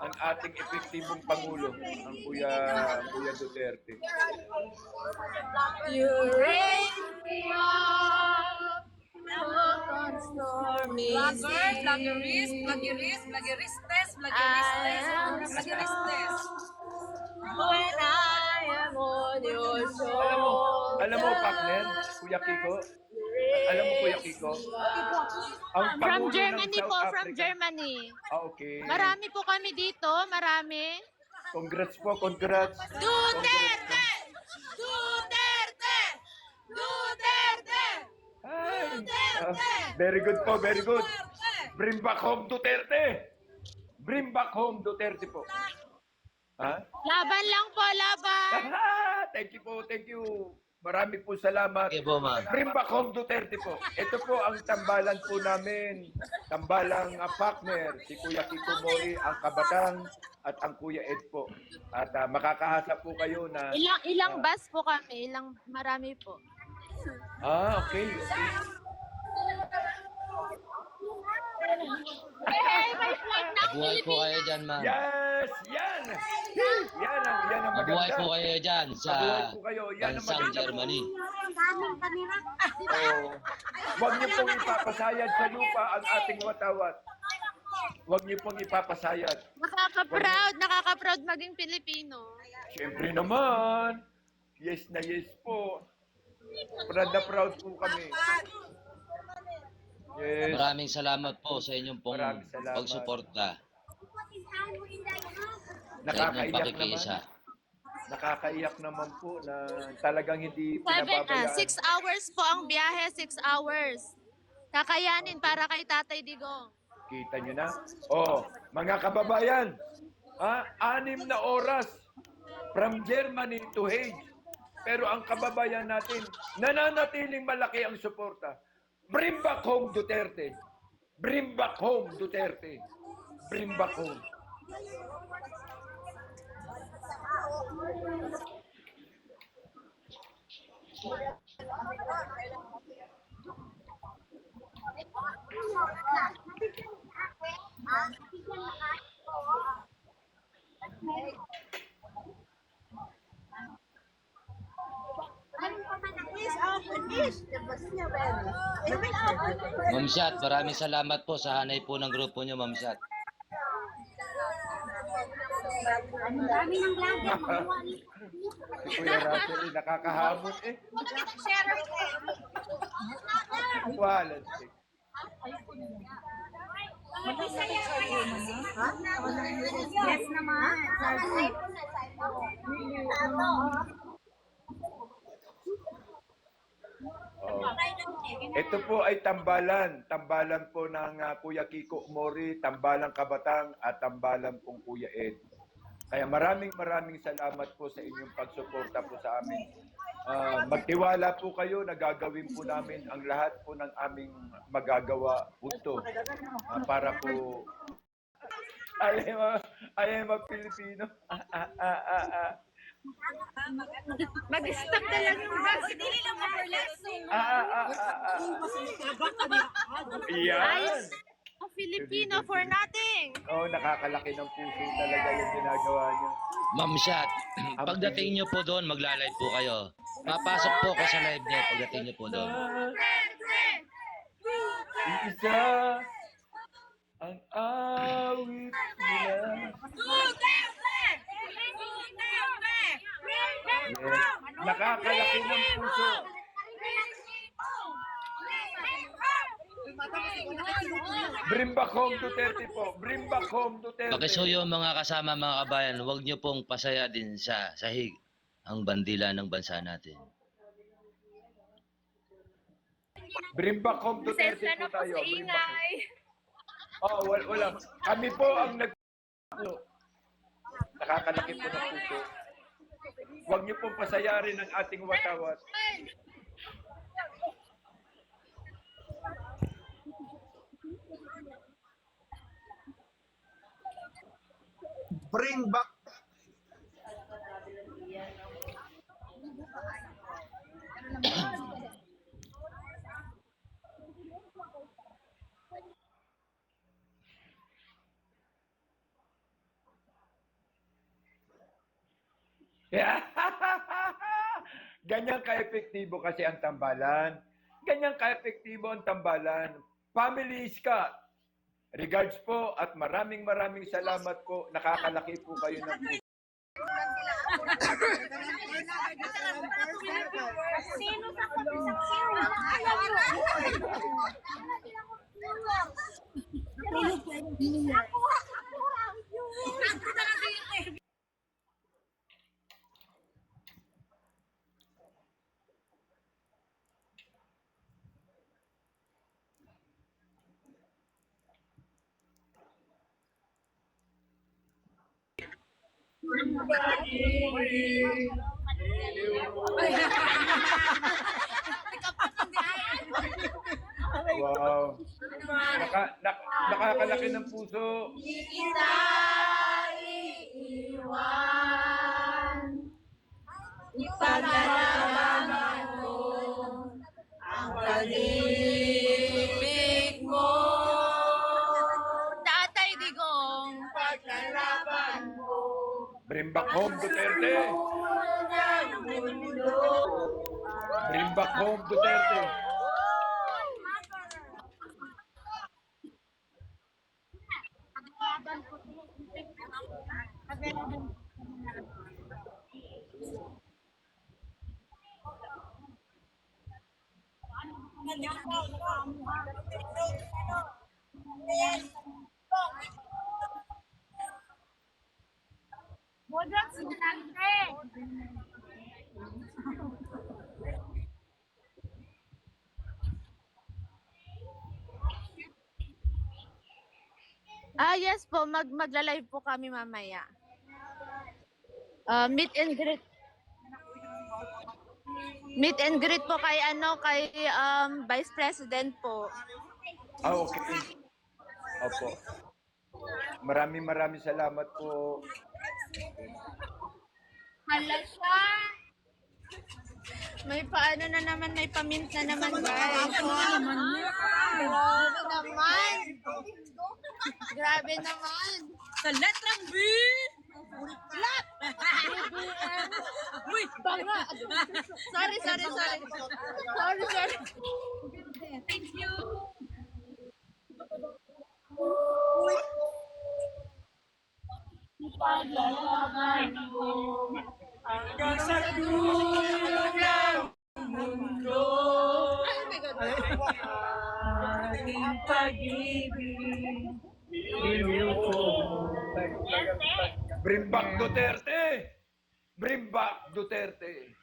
ang ating epektibong Pangulo, ang Kuya Duterte. You raise me up, on stormy seas. Vloggeristes. When I am on your shoulder. Alam mo, partner, Kuya Kiko? Alam mo, Kuya Kiko? Ang From Pangulo Germany ng South po, Africa. from Germany. Okay. Marami po kami dito, marami. Congrats po, congrats. Duterte! Duterte! Duterte! Ay, very good po, very good. Bring back home Duterte. Bring back home Duterte po. Ha? Laban lang po, laban. Thank you po, thank you. Marami po salamat. Okay po, ma'am. Bring back home Duterte po. Ito po ang tambalan po namin. Tambalang partner, si Kuya Kiko Mori, ang Kabatang at ang Kuya Ed po. At makakaasa po kayo na... Ilang bus po kami, marami po. Okay. May flag ng Mabuhay po kayo dyan, ma'am. Yes! Yan! Yan ang maganda. Mabuhay po kayo dyan sa Mabuhay po kayo. Yan ang bansang maganda po. Germany. Huwag niyo pong ipapasayad sa lupa ang ating watawat. Huwag niyo pong ipapasayad. Nakaka-proud maging Pilipino. Siyempre naman. Yes na yes po. Proud na proud po kami. Yes. Maraming salamat po sa inyong pong Maraming salamat. pagsuporta. Nakakaiyak naman. Pakikiisa. Nakakaiyak naman po na talagang hindi pinababayaan. 6 hours po ang biyahe, 6 hours. Kakayanin para kay Tatay Digong. Kita nyo na? Mga kababayan, 6 na oras from Germany to Hague. Pero ang kababayan natin, nananatiling malaki ang suporta. Bring back home Duterte. Bring back home Duterte. Bring back home. Ma'am Shat, maraming salamat po sa hanay po ng grupo nyo, Ma'am Shat. Si Kuya Russell, nakakahamon eh. Walang sick. Yes naman. Ito po ay tambalan po ng Kuya Kiko Mori, tambalang Kabatang at tambalan pong Kuya Ed. Kaya maraming salamat po sa inyong pagsuporta po sa amin. Magtiwala po kayo na gagawin po namin ang lahat po ng aming magagawa punto para po I am a Filipino. Mag-stop na lang yung bus. Dili lang overlapping. Yan. A Filipino for nothing. Nakakalaki ng puso talaga yung ginagawa niyo. Ma'am Shat, pagdating nyo po doon, magla-live po kayo. Papasok po ako sa live niya pagdating nyo po doon. Isa ang awit nila. Yes. Nakakalaki ng puso. Bring back home Duterte po. Bring back home Duterte. Pakisuyo mga kasama mga kabayan, huwag nyo pong pasaya din sa sahig ang bandila ng bansa natin. Bring back home Duterte po tayo. Bring back home. Wala. Kami po ang nakakalaki po ng puso. Huwag niyo pong pasayarin ang ating watawat. Bring back Yeah. Ganyan ka-epektibo kasi ang tambalan. Ganyan ka-epektibo ang tambalan. Families ka. Regards po at maraming salamat po. Nakakalaki po kayo ng puso. Sino sa sino? Wow. Nakakalaki ng puso. Kita iiwan, ipaglalaban mo ang pag-ibig mo. Tatay Digong. Paglalaban mo Bring back home, Duterte. ng mundo. Bring back home, Duterte. Modrak sinante. Yes po, magla-live po kami mamaya. Meet and greet. Meet and greet po kay Vice President po. Okay. Opo. Maraming salamat po. Hala siya. May paano na naman, may pamint na naman, guys. Grabe naman. Grabe naman. Sa letrang B. Lat. Uy, banga. Sorry. Sorry. Thank you. Ipaglalaban mo hanggang sa dulo ng mundo. Oh my God. Ating pag-ibig. Bring back Duterte. Bring back Duterte.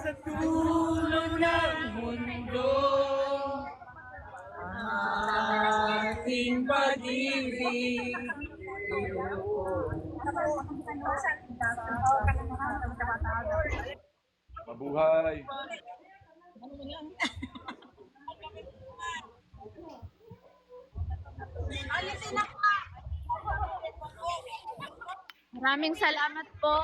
Sa dulo ng mundo, ating pag-ibig. Mabuhay. Maraming salamat po.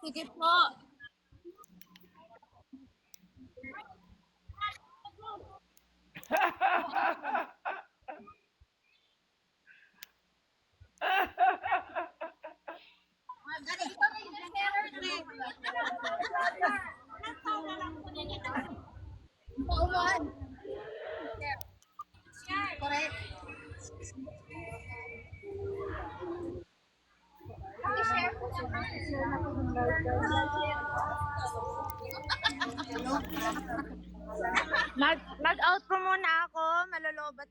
Sige po. Correct. Mag-out po muna ako. Malolobat.